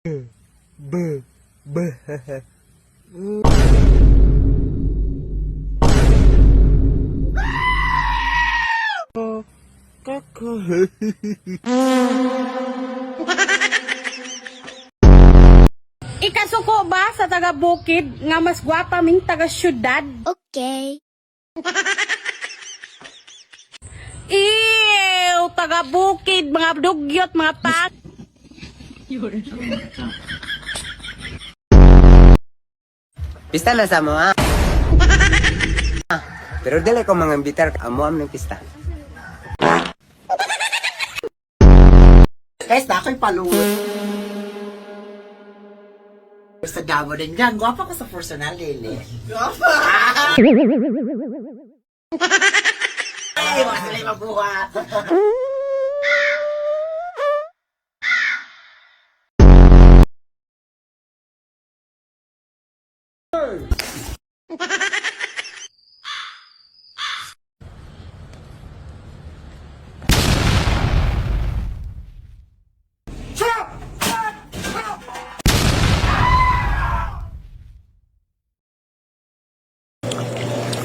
B. B. Kaka. Ikasuko ba sa taga-bukid nga mas gwapa ming taga-syudad? Okay. Ew, taga-bukid, mga dugyot, mga pat. Pista na sa mo, ha? Pero dili ko mga imbitar amo am ng pista. Guys, na ako'y paluwag. Sa damo din dyan. Gwapa ko sa personal, Lili. Gwapa! Ay, mga sila yung mabuhat.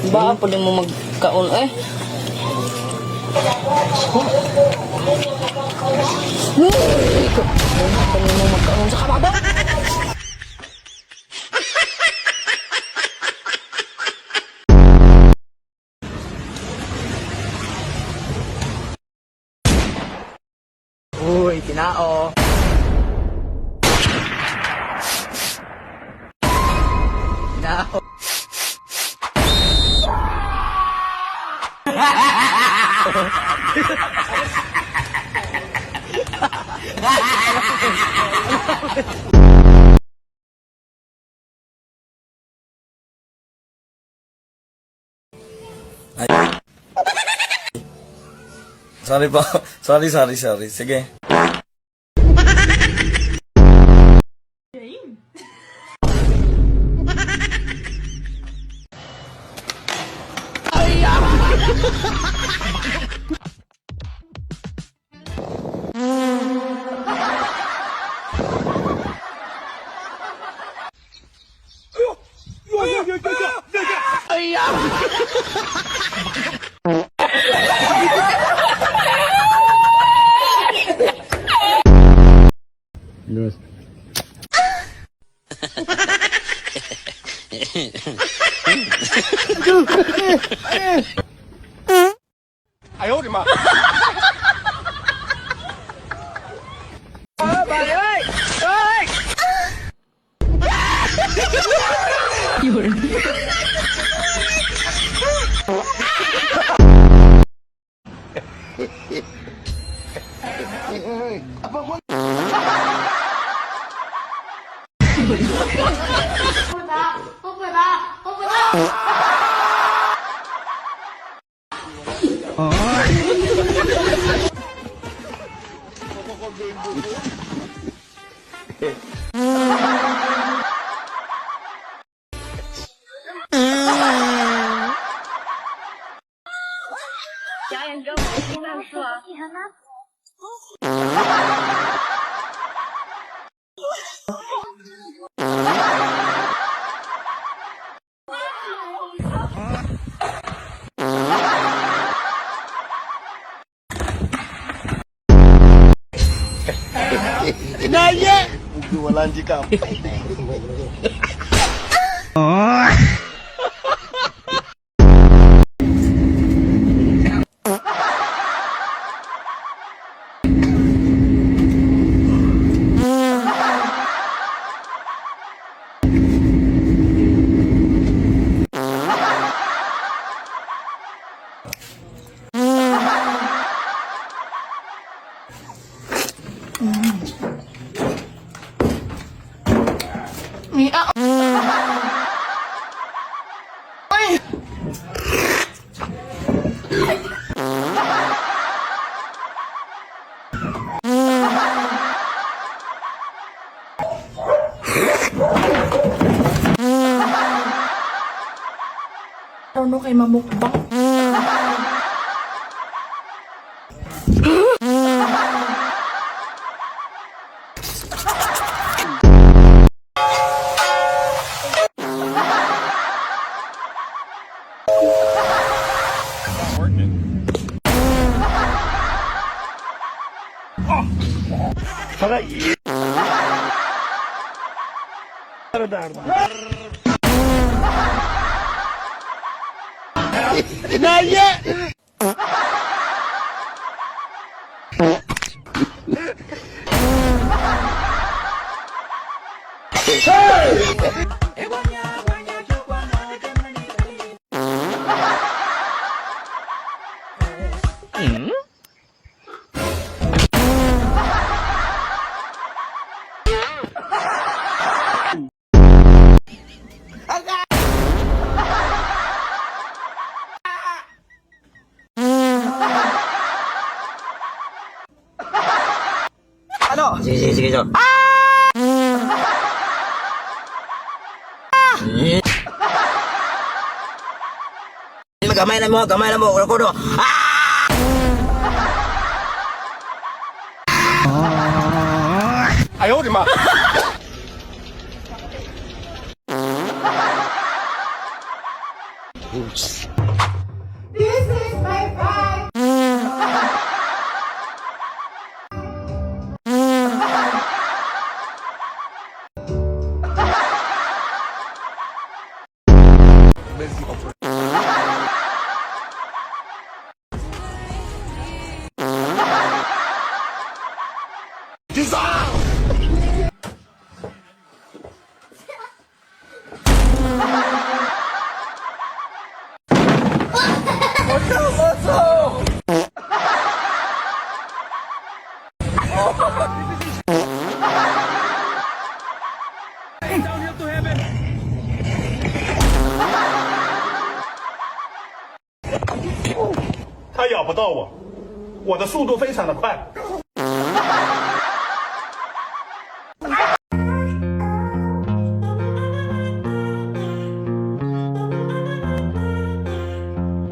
Ba, pwede mo magkaon eh. Pwede mo magkaon sa kababa. Uy, kinao. Kinao. Sorry po. Sorry. Sige. Ano kay mamukbang? Sige, sige, sige, so. Gamay na mo, kudo.他咬不到我，我的速度非常的快。